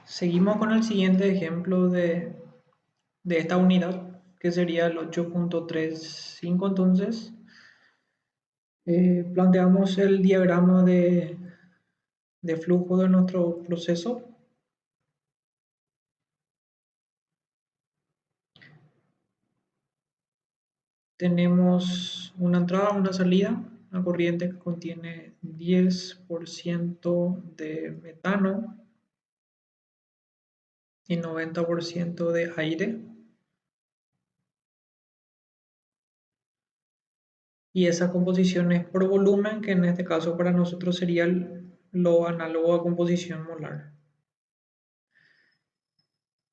Seguimos con el siguiente ejemplo de esta unidad, que sería el 8.35. Entonces, planteamos el diagrama de flujo de nuestro proceso. Tenemos una entrada, una salida, una corriente que contiene 10% de metano y 90% de aire. Y esa composición es por volumen, que en este caso para nosotros sería lo análogo a composición molar.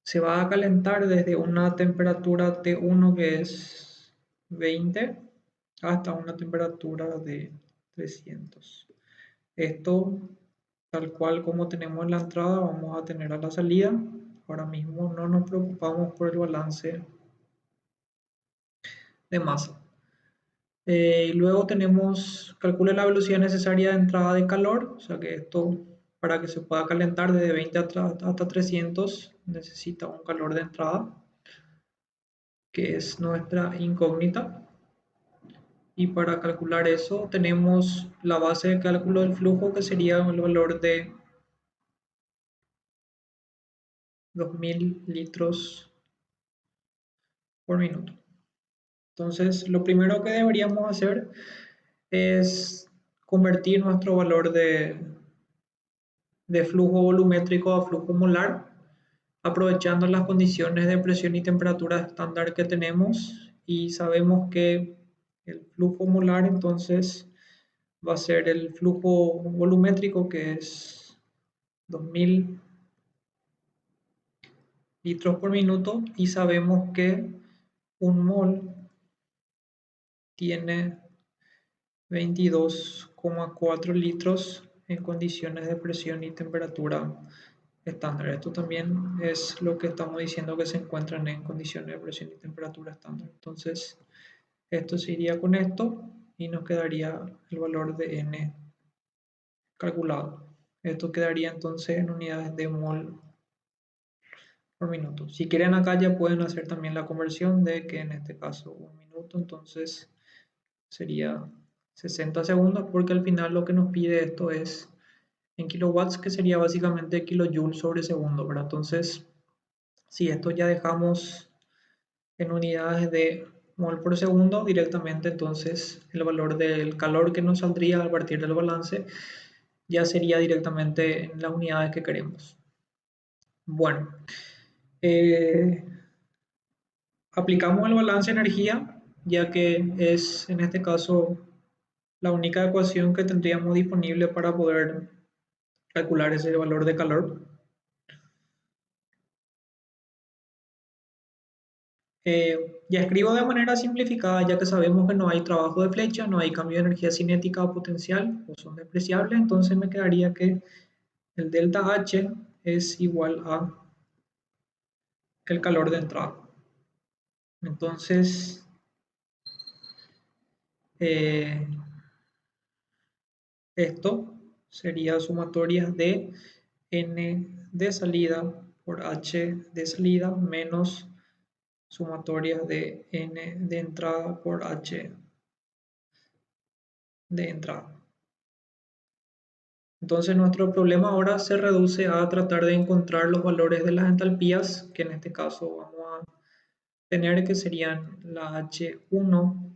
Se va a calentar desde una temperatura T1 que es 20 hasta una temperatura de 300. Esto, tal cual como tenemos en la entrada, vamos a tener a la salida. Ahora mismo no nos preocupamos por el balance de masa. Luego tenemos, calcula la velocidad necesaria de entrada de calor, o sea que esto, para que se pueda calentar desde 20 hasta 300, necesita un calor de entrada, que es nuestra incógnita. Y para calcular eso tenemos la base de cálculo del flujo, que sería el valor de 2000 litros por minuto. Entonces, lo primero que deberíamos hacer es convertir nuestro valor de flujo volumétrico a flujo molar, aprovechando las condiciones de presión y temperatura estándar que tenemos, y sabemos que el flujo molar entonces va a ser el flujo volumétrico, que es 2000 litros por minuto, y sabemos que un mol tiene 22,4 litros en condiciones de presión y temperatura estándar. Esto también es lo que estamos diciendo, que se encuentran en condiciones de presión y temperatura estándar. Entonces, esto se iría con esto y nos quedaría el valor de N calculado. Esto quedaría entonces en unidades de mol por minuto. Si quieren, acá ya pueden hacer también la conversión de que en este caso un minuto, entonces sería 60 segundos, porque al final lo que nos pide esto es en kilowatts, que sería básicamente kilojoules sobre segundo, ¿verdad? Entonces, si esto ya dejamos en unidades de mol por segundo directamente, entonces el valor del calor que nos saldría a partir del balance ya sería directamente en las unidades que queremos. Bueno, eh, aplicamos el balance de energía, ya que es en este caso la única ecuación que tendríamos disponible para poder calcular ese valor de calor. Ya escribo de manera simplificada, ya que sabemos que no hay trabajo de flecha, no hay cambio de energía cinética o potencial, o son despreciables. Entonces me quedaría que el delta H es igual a el calor de entrada. Entonces, eh, esto sería sumatoria de N de salida por H de salida menos sumatoria de N de entrada por H de entrada. Entonces nuestro problema ahora se reduce a tratar de encontrar los valores de las entalpías, que en este caso vamos a tener, que serían la H1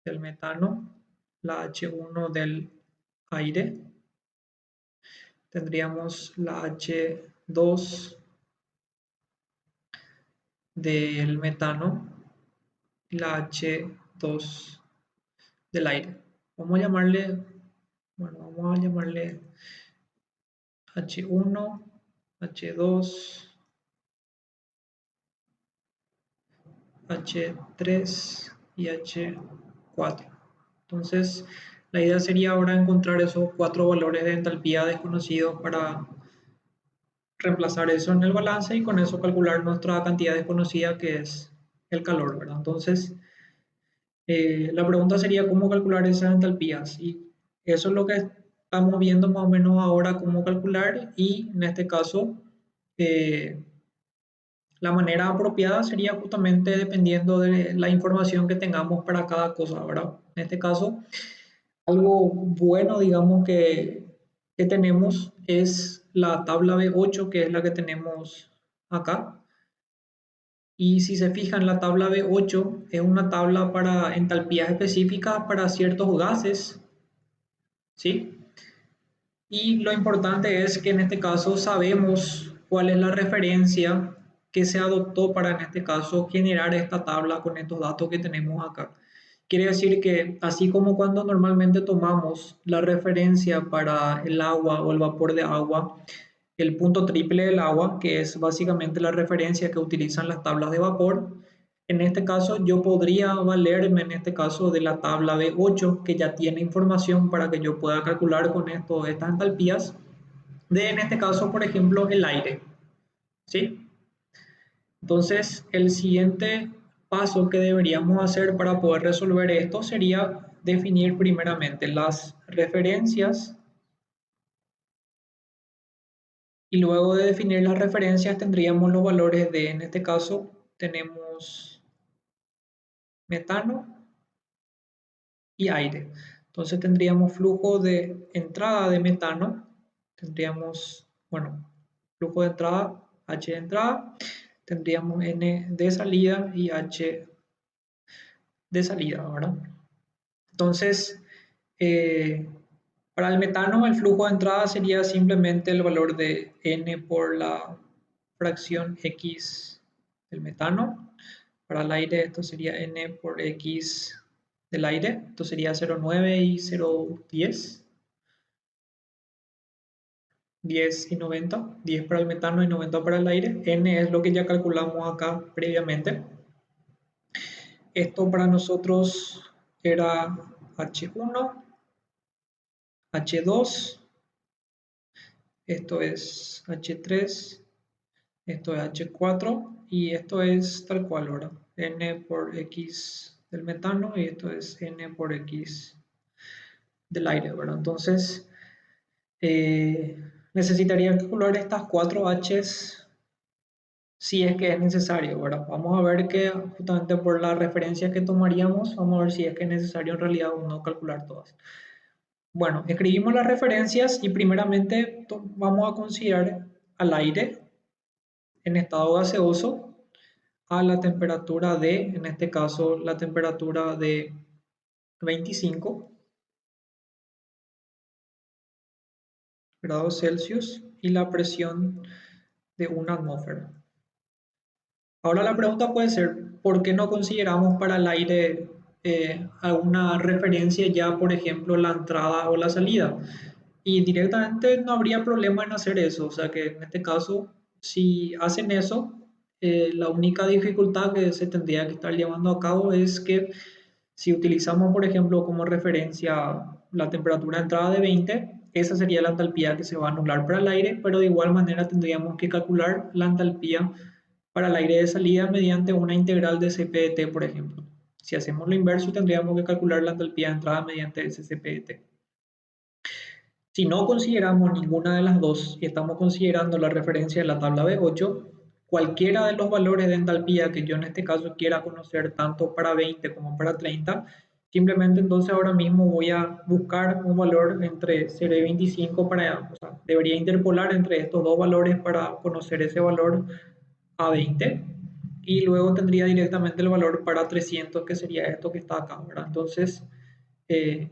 del metano, la H1 del aire, tendríamos la H2 del metano y la H2 del aire. Vamos a llamarle, bueno, vamos a llamarle H1, H2, H3 y H4. Entonces, la idea sería ahora encontrar esos cuatro valores de entalpía desconocidos para reemplazar eso en el balance, y con eso calcular nuestra cantidad desconocida, que es el calor, ¿verdad? Entonces, la pregunta sería cómo calcular esas entalpías, y eso es lo que estamos viendo más o menos ahora, cómo calcular. Y en este caso eh, la manera apropiada sería justamente dependiendo de la información que tengamos para cada cosa, ¿verdad? En este caso, algo bueno, digamos, que tenemos es la tabla B8, que es la que tenemos acá. Y si se fijan, la tabla B8 es una tabla para entalpías específicas para ciertos gases, ¿sí? Y lo importante es que en este caso sabemos cuál es la referencia que se adoptó para en este caso generar esta tabla con estos datos que tenemos acá. Quiere decir que así como cuando normalmente tomamos la referencia para el agua o el vapor de agua, el punto triple del agua, que es básicamente la referencia que utilizan las tablas de vapor. En este caso, yo podría valerme en este caso de la tabla B8, que ya tiene información para que yo pueda calcular con esto estas entalpías de, en este caso, por ejemplo, el aire. ¿Sí? Entonces, el siguiente paso que deberíamos hacer para poder resolver esto sería definir primeramente las referencias. Y luego de definir las referencias tendríamos los valores de, en este caso, tenemos metano y aire. Entonces tendríamos flujo de entrada de metano, tendríamos, bueno, flujo de entrada, H de entrada, tendríamos N de salida y H de salida, ¿verdad? Entonces, eh, para el metano, el flujo de entrada sería simplemente el valor de N por la fracción X del metano. Para el aire, esto sería N por X del aire. Esto sería 0,9 y 0,10. 10 y 90. 10 para el metano y 90 para el aire. N es lo que ya calculamos acá previamente. Esto para nosotros era H1, H2. Esto es H3, esto es H4 y esto es tal cual, ¿verdad? N por X del metano y esto es N por X del aire, ¿verdad? Entonces, necesitaría calcular estas 4 H's si es que es necesario, ¿verdad? Vamos a ver que justamente por la referencia que tomaríamos, vamos a ver si es que es necesario en realidad o no calcular todas. Bueno, escribimos las referencias y primeramente vamos a considerar al aire en estado gaseoso a la temperatura de, en este caso, la temperatura de 25 grados Celsius y la presión de una atmósfera. Ahora la pregunta puede ser, ¿por qué no consideramos para el aire alguna referencia ya, por ejemplo, la entrada o la salida? Y directamente no habría problema en hacer eso, o sea que en este caso, si hacen eso, la única dificultad que se tendría que estar llevando a cabo es que si utilizamos, por ejemplo, como referencia la temperatura de entrada de 20, esa sería la entalpía que se va a anular para el aire, pero de igual manera tendríamos que calcular la entalpía para el aire de salida mediante una integral de CP de T, por ejemplo. Si hacemos lo inverso, tendríamos que calcular la entalpía de entrada mediante ese CP de T. Si no consideramos ninguna de las dos y estamos considerando la referencia de la tabla B8, cualquiera de los valores de entalpía que yo en este caso quiera conocer tanto para 20 como para 30, simplemente entonces ahora mismo voy a buscar un valor entre 0 y 25 para, o sea, debería interpolar entre estos dos valores para conocer ese valor a 20 y luego tendría directamente el valor para 300 que sería esto que está acá, ¿verdad? Entonces, eh,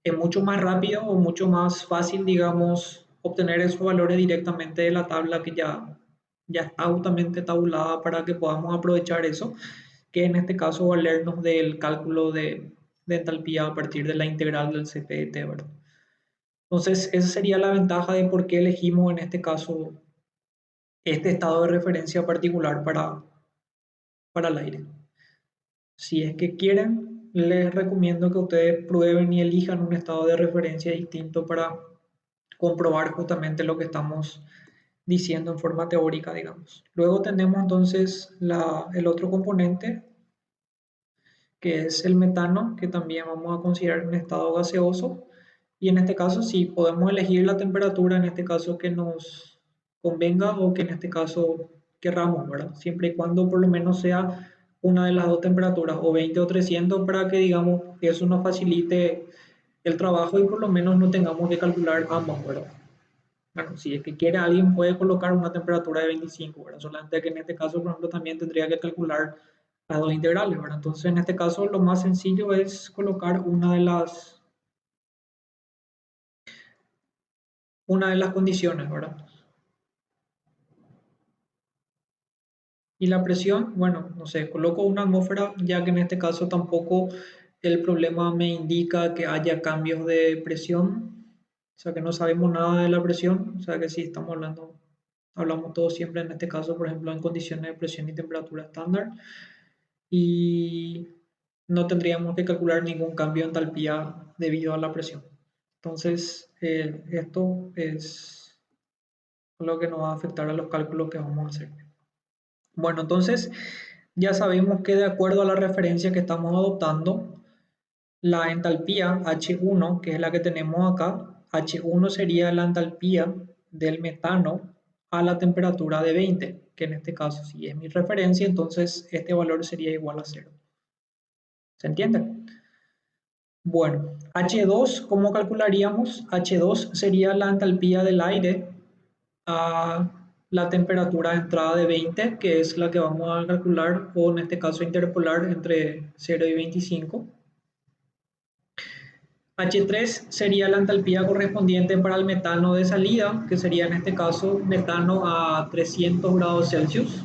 es mucho más rápido o mucho más fácil, digamos, obtener esos valores directamente de la tabla que ya está justamente tabulada para que podamos aprovechar eso, que en este caso valernos del cálculo de entalpía a partir de la integral del CP de T, ¿verdad? Entonces, esa sería la ventaja de por qué elegimos en este caso este estado de referencia particular para el aire. Si es que quieren, les recomiendo que ustedes prueben y elijan un estado de referencia distinto para comprobar justamente lo que estamos diciendo en forma teórica, digamos. Luego tenemos entonces el otro componente, que es el metano, que también vamos a considerar un estado gaseoso. Y en este caso sí, podemos elegir la temperatura, en este caso que nos convenga o que en este caso querramos, ¿verdad? Siempre y cuando por lo menos sea una de las dos temperaturas, o 20 o 300, para que, digamos, eso nos facilite el trabajo y por lo menos no tengamos que calcular ambos, ¿verdad? Bueno, si es que quiere alguien puede colocar una temperatura de 25, ¿verdad? Solamente que en este caso, por ejemplo, también tendría que calcular las dos integrales, ¿verdad? Entonces, en este caso, lo más sencillo es colocar una de las condiciones, ¿verdad? Y la presión, bueno, no sé, coloco una atmósfera, ya que en este caso tampoco el problema me indica que haya cambios de presión, o sea que no sabemos nada de la presión, o sea que sí estamos hablamos todos siempre en este caso, por ejemplo, en condiciones de presión y temperatura estándar, y no tendríamos que calcular ningún cambio en entalpía debido a la presión. Entonces, esto es lo que nos va a afectar a los cálculos que vamos a hacer. Bueno, entonces ya sabemos que de acuerdo a la referencia que estamos adoptando, la entalpía H1, que es la que tenemos acá, H1 sería la entalpía del metano a la temperatura de 20, que en este caso si es mi referencia, entonces este valor sería igual a 0. ¿Se entiende? Bueno, H2, ¿cómo calcularíamos? H2 sería la entalpía del aire a la temperatura de entrada de 20, que es la que vamos a calcular, o en este caso interpolar entre 0 y 25. H3 sería la entalpía correspondiente para el metano de salida, que sería en este caso metano a 300 grados Celsius.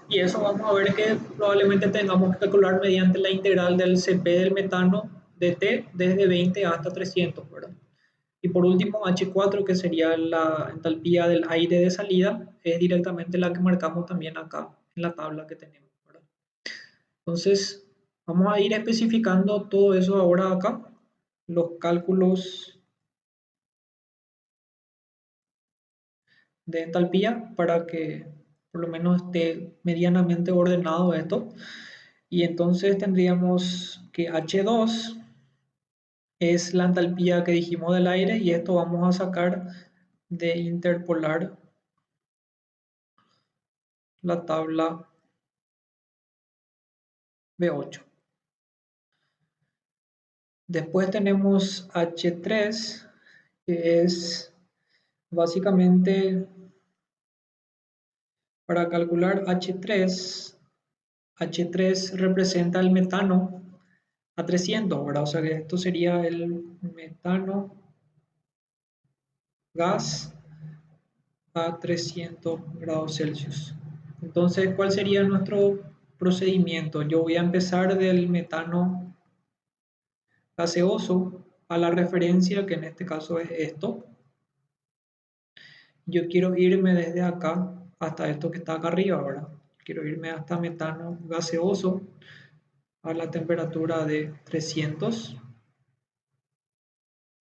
Y eso vamos a ver que probablemente tengamos que calcular mediante la integral del Cp del metano de T desde 20 hasta 300, ¿verdad? Y por último, H4, que sería la entalpía del aire de salida, es directamente la que marcamos también acá en la tabla que tenemos, ¿verdad? Entonces, vamos a ir especificando todo eso ahora acá, los cálculos de entalpía, para que por lo menos esté medianamente ordenado esto. Y entonces tendríamos que H2 es la entalpía que dijimos del aire, y esto vamos a sacar de interpolar la tabla B8. Después tenemos H3, que es básicamente para calcular H3 representa el metano a 300, ¿verdad? O sea que esto sería el metano gas a 300 grados Celsius. Entonces, ¿cuál sería nuestro procedimiento? Yo voy a empezar del metano gaseoso a la referencia, que en este caso es esto. Yo quiero irme desde acá hasta esto que está acá arriba, ¿verdad? Quiero irme hasta metano gaseoso a la temperatura de 300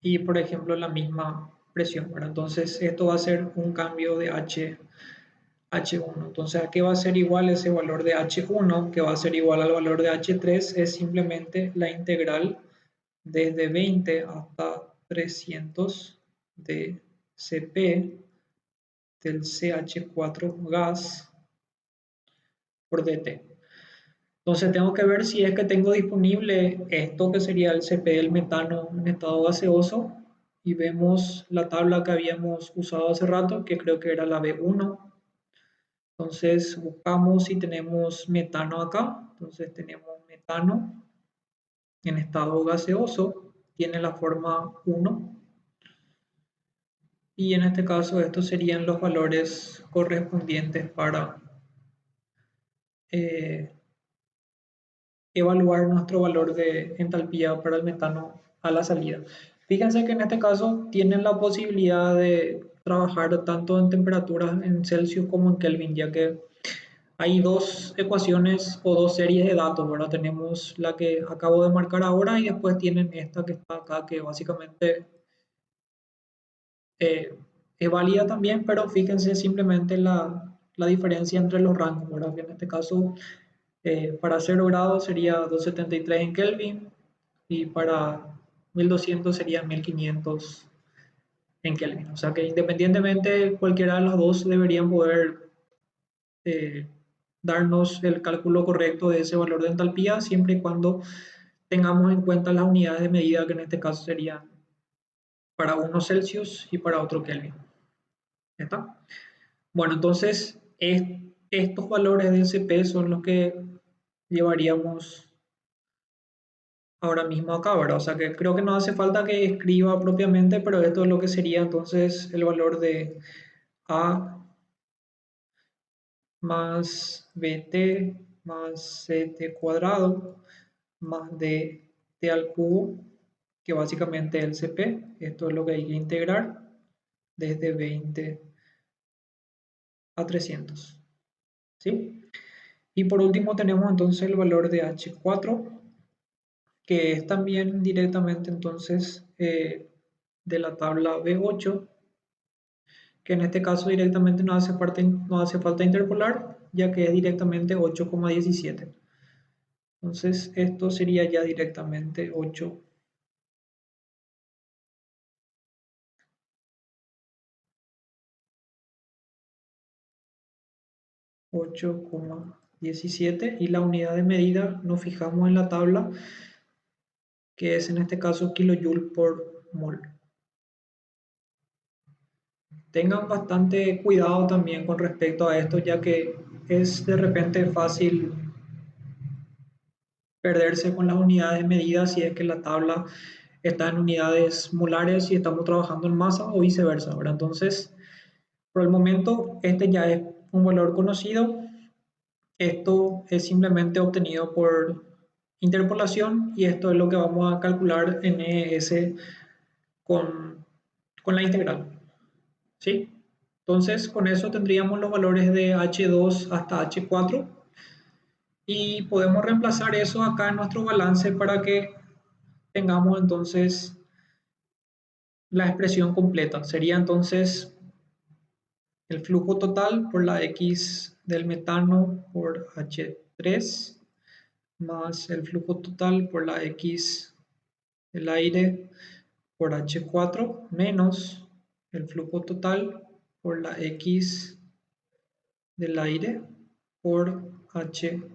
y, por ejemplo, la misma presión, ¿verdad? Entonces, esto va a ser un cambio de H1. Entonces, ¿a qué va a ser igual ese valor de H1? Que va a ser igual al valor de H3, es simplemente la integral desde 20 hasta 300 de Cp del CH4 gas por dt. Entonces tengo que ver si es que tengo disponible esto que sería el Cp del metano en estado gaseoso, y vemos la tabla que habíamos usado hace rato, que creo que era la B1. Entonces buscamos si tenemos metano acá. Entonces tenemos metano en estado gaseoso, tiene la forma 1, y en este caso estos serían los valores correspondientes para eh, evaluar nuestro valor de entalpía para el metano a la salida. Fíjense que en este caso tienen la posibilidad de trabajar tanto en temperaturas en Celsius como en Kelvin, ya que hay dos ecuaciones o dos series de datos, ¿verdad? Tenemos la que acabo de marcar ahora y después tienen esta que está acá, que básicamente eh, es válida también, pero fíjense simplemente la diferencia entre los rangos, ¿verdad? Que en este caso, para 0 grados sería 273 en Kelvin, y para 1200 sería 1500 en Kelvin. O sea que independientemente cualquiera de los dos deberían poder eh, darnos el cálculo correcto de ese valor de entalpía, siempre y cuando tengamos en cuenta las unidades de medida, que en este caso serían para uno Celsius y para otro Kelvin. ¿Está? Bueno, entonces estos valores de CP son los que llevaríamos ahora mismo acá, ¿verdad? O sea que creo que no hace falta que escriba propiamente, pero esto es lo que sería entonces el valor de A más BT más CT cuadrado más DT al cubo, que básicamente es el CP. Esto es lo que hay que integrar desde 20 a 300. ¿Sí? Y por último tenemos entonces el valor de H4, que es también directamente entonces de la tabla B8, que en este caso directamente no hace falta interpolar, ya que es directamente 8,17. Entonces esto sería ya directamente 8,17, y la unidad de medida nos fijamos en la tabla, que es en este caso kilojoule por mol. Tengan bastante cuidado también con respecto a esto, ya que es de repente fácil perderse con las unidades de medida si es que la tabla está en unidades molares y estamos trabajando en masa, o viceversa, ¿verdad? Entonces, por el momento, este ya es un valor conocido. Esto es simplemente obtenido por interpolación, y esto es lo que vamos a calcular en ES con, con la integral. ¿Sí? Entonces, con eso tendríamos los valores de H2 hasta H4, y podemos reemplazar eso acá en nuestro balance para que tengamos entonces la expresión completa. Sería entonces el flujo total por la X del metano por H3 más el flujo total por la X del aire por H4 menos el flujo total por la X del aire por H2.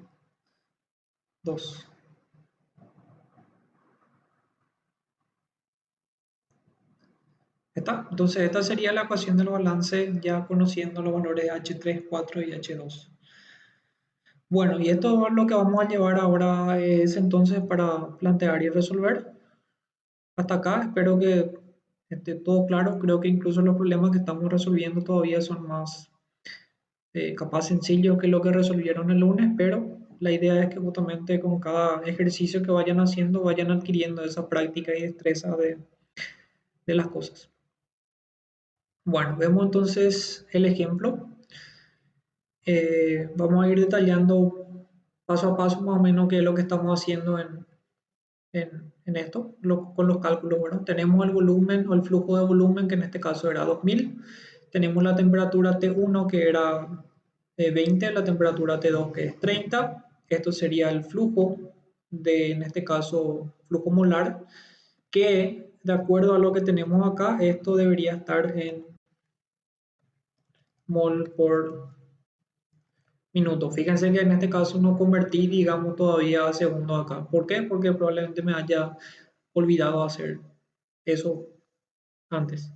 ¿Está? Entonces esta sería la ecuación del balance, ya conociendo los valores de H3, 4 y H2. Bueno, y esto es lo que vamos a llevar ahora es entonces para plantear y resolver. Hasta acá espero que esté todo claro. Creo que incluso los problemas que estamos resolviendo todavía son más capaz sencillos que lo que resolvieron el lunes, pero la idea es que justamente con cada ejercicio que vayan haciendo vayan adquiriendo esa práctica y destreza de las cosas. Bueno, vemos entonces el ejemplo. Vamos a ir detallando paso a paso más o menos qué es lo que estamos haciendo en esto, con los cálculos. Bueno, tenemos el volumen o el flujo de volumen, que en este caso era 2000. Tenemos la temperatura T1, que era 20, la temperatura T2, que es 30. Esto sería el flujo en este caso, flujo molar, que de acuerdo a lo que tenemos acá, esto debería estar en mol por minuto. Fíjense que en este caso no convertí, digamos, todavía a segundos acá. ¿Por qué? Porque probablemente me haya olvidado hacer eso antes.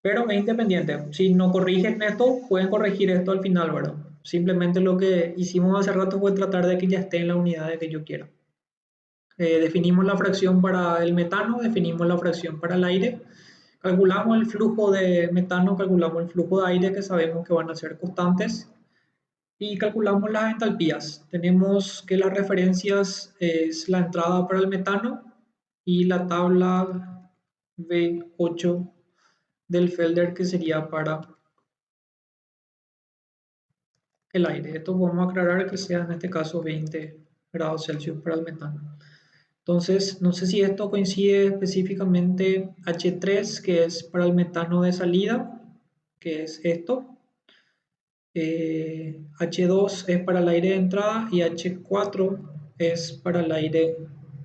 Pero es independiente. Si no corrigen esto, pueden corregir esto al final, ¿verdad? Simplemente lo que hicimos hace rato fue tratar de que ya esté en la unidad de que yo quiera. Definimos la fracción para el metano, definimos la fracción para el aire, calculamos el flujo de metano, calculamos el flujo de aire, que sabemos que van a ser constantes, y calculamos las entalpías. Tenemos que las referencias es la entrada para el metano y la tabla V8 del Felder, que sería para el aire. Esto vamos a aclarar que sea en este caso 20 grados Celsius para el metano. Entonces, no sé si esto coincide específicamente H3, que es para el metano de salida, que es esto. H2 es para el aire de entrada y H4 es para el aire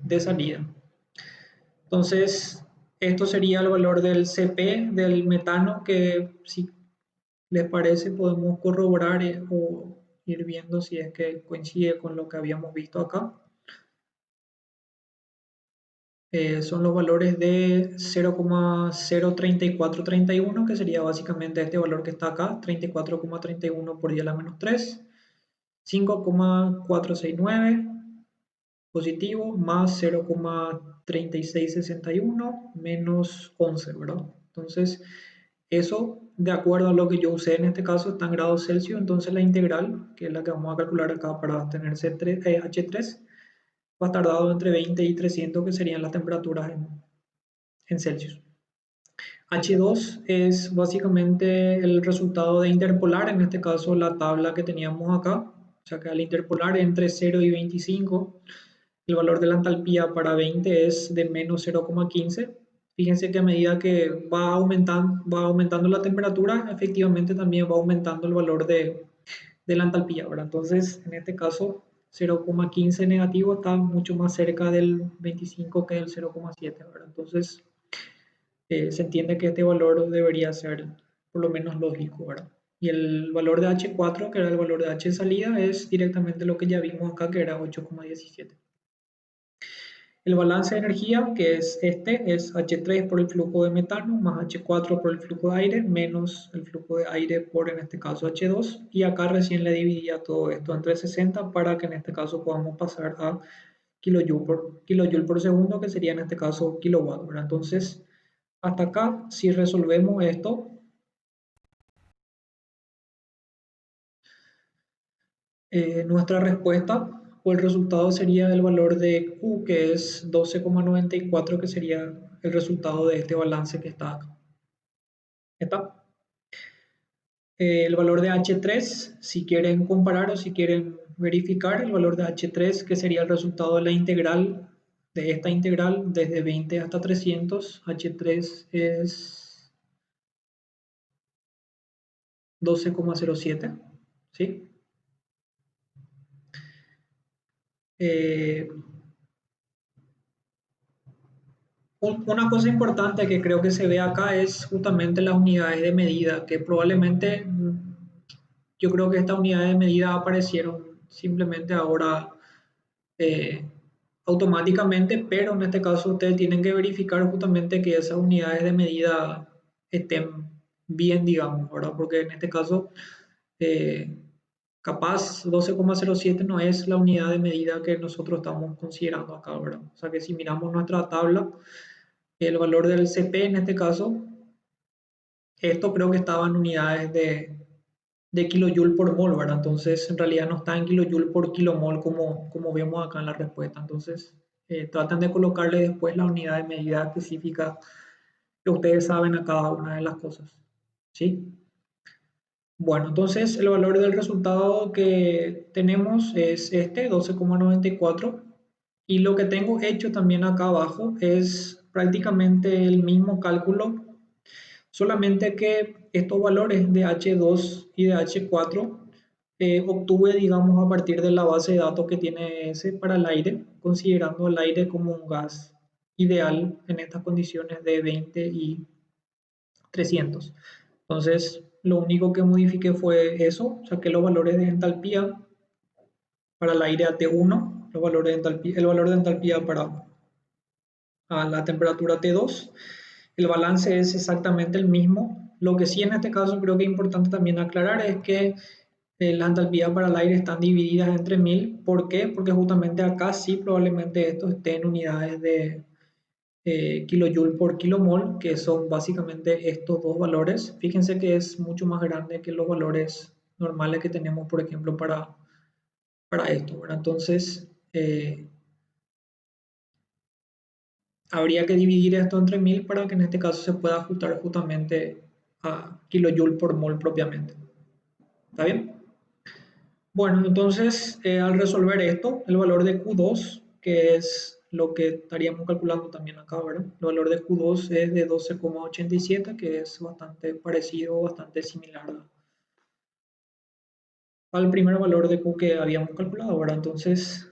de salida. Entonces, Esto sería el valor del CP del metano, que si les parece podemos corroborar o ir viendo si es que coincide con lo que habíamos visto acá. Son los valores de 0,03431, que sería básicamente este valor que está acá, 34,31 por 10 a la menos 3, 5,469 positivo, más 0,3661 menos 11, ¿verdad? Entonces, eso, de acuerdo a lo que yo usé en este caso, está en grados Celsius. Entonces la integral, que es la que vamos a calcular acá para tener H3, va a estar dado entre 20 y 300, que serían las temperaturas en Celsius. H2 es básicamente el resultado de interpolar, en este caso la tabla que teníamos acá, o sea que al interpolar entre 0 y 25, el valor de la entalpía para 20 es de menos 0,15. Fíjense que a medida que va aumentando la temperatura, efectivamente también va aumentando el valor de la entalpía, ¿verdad? Entonces, en este caso, 0,15 negativo está mucho más cerca del 25 que del 0,7, ¿verdad? Entonces, se entiende que este valor debería ser por lo menos lógico, ¿verdad? Y el valor de H4, que era el valor de H de salida, es directamente lo que ya vimos acá, que era 8,17. El balance de energía, que es es H3 por el flujo de metano, más H4 por el flujo de aire, menos el flujo de aire por, en este caso, H2. Y acá recién le dividía todo esto entre 60 para que en este caso podamos pasar a kilojoule por segundo, que sería en este caso kilowatt, ¿verdad? Entonces, hasta acá, si resolvemos esto, nuestra respuesta o el resultado sería el valor de Q, que es 12,94, que sería el resultado de este balance que está acá. ¿Está? El valor de H3, si quieren comparar o si quieren verificar el valor de H3, que sería el resultado de la integral, de esta integral desde 20 hasta 300, H3 es 12,07, ¿sí? Eh, una cosa importante que creo que se ve acá es justamente las unidades de medida, que probablemente yo creo que estas unidades de medida aparecieron simplemente ahora eh, automáticamente, pero en este caso ustedes tienen que verificar justamente que esas unidades de medida estén bien, digamos, ¿verdad? Porque en este caso, eh, capaz 12,07 no es la unidad de medida que nosotros estamos considerando acá, ¿verdad? O sea que si miramos nuestra tabla, el valor del CP en este caso, esto creo que estaba en unidades de kilojoule por mol, ¿verdad? Entonces, en realidad no está en kilojoule por kilomol como vemos acá en la respuesta. Entonces, traten de colocarle después la unidad de medida específica que ustedes saben a cada una de las cosas, ¿sí? Bueno, entonces el valor del resultado que tenemos es este, 12,94. Y lo que tengo hecho también acá abajo es prácticamente el mismo cálculo, solamente que estos valores de H2 y de H4 obtuve, digamos, a partir de la base de datos que tiene ese para el aire, considerando el aire como un gas ideal en estas condiciones de 20 y 300. Entonces, lo único que modifiqué fue eso, saqué los valores de entalpía para el aire a T1, los valores de entalpía, el valor de entalpía para a la temperatura T2. El balance es exactamente el mismo. Lo que sí en este caso creo que es importante también aclarar es que las entalpías para el aire están divididas entre 1000. ¿Por qué? Porque justamente acá sí probablemente esto esté en unidades de kilojoule por kilomol, que son básicamente estos dos valores. Fíjense que es mucho más grande que los valores normales que tenemos, por ejemplo, para esto, ¿verdad? Entonces, habría que dividir esto entre 1000 para que en este caso se pueda ajustar justamente a kilojoule por mol propiamente. ¿Está bien? Bueno, entonces al resolver esto, el valor de Q2, que es lo que estaríamos calculando también acá, ¿verdad? El valor de Q2 es de 12,87, que es bastante parecido, bastante similar al primer valor de Q que habíamos calculado, ¿verdad? Entonces,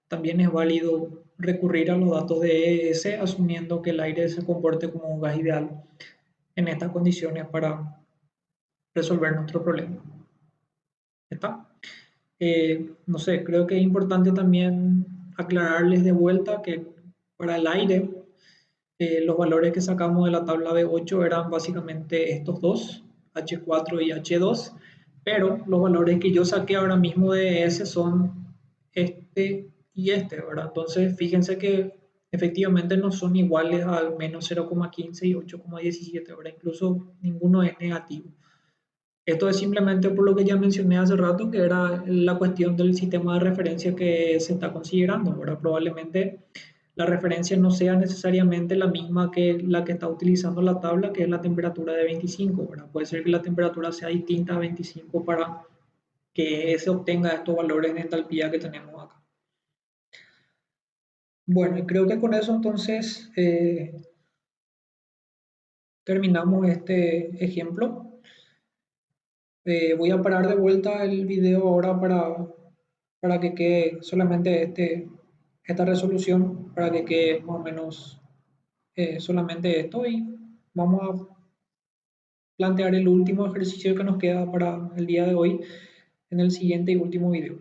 también es válido recurrir a los datos de ES asumiendo que el aire se comporte como un gas ideal en estas condiciones para resolver nuestro problema. ¿Está? No sé, creo que es importante también aclararles de vuelta que para el aire los valores que sacamos de la tabla B8 eran básicamente estos dos, H4 y H2, pero los valores que yo saqué ahora mismo de S son este y este, ¿verdad? Entonces, fíjense que efectivamente no son iguales al menos 0,15 y 8,17, ¿verdad? Incluso ninguno es negativo. Esto es simplemente por lo que ya mencioné hace rato, que era la cuestión del sistema de referencia que se está considerando, ¿verdad? Probablemente la referencia no sea necesariamente la misma que la que está utilizando la tabla, que es la temperatura de 25, ¿verdad? Puede ser que la temperatura sea distinta a 25 para que se obtenga estos valores de entalpía que tenemos acá. Bueno, y creo que con eso entonces terminamos este ejemplo. Voy a parar de vuelta el video ahora para que quede solamente esta resolución, para que quede más o menos solamente esto y vamos a plantear el último ejercicio que nos queda para el día de hoy en el siguiente y último video.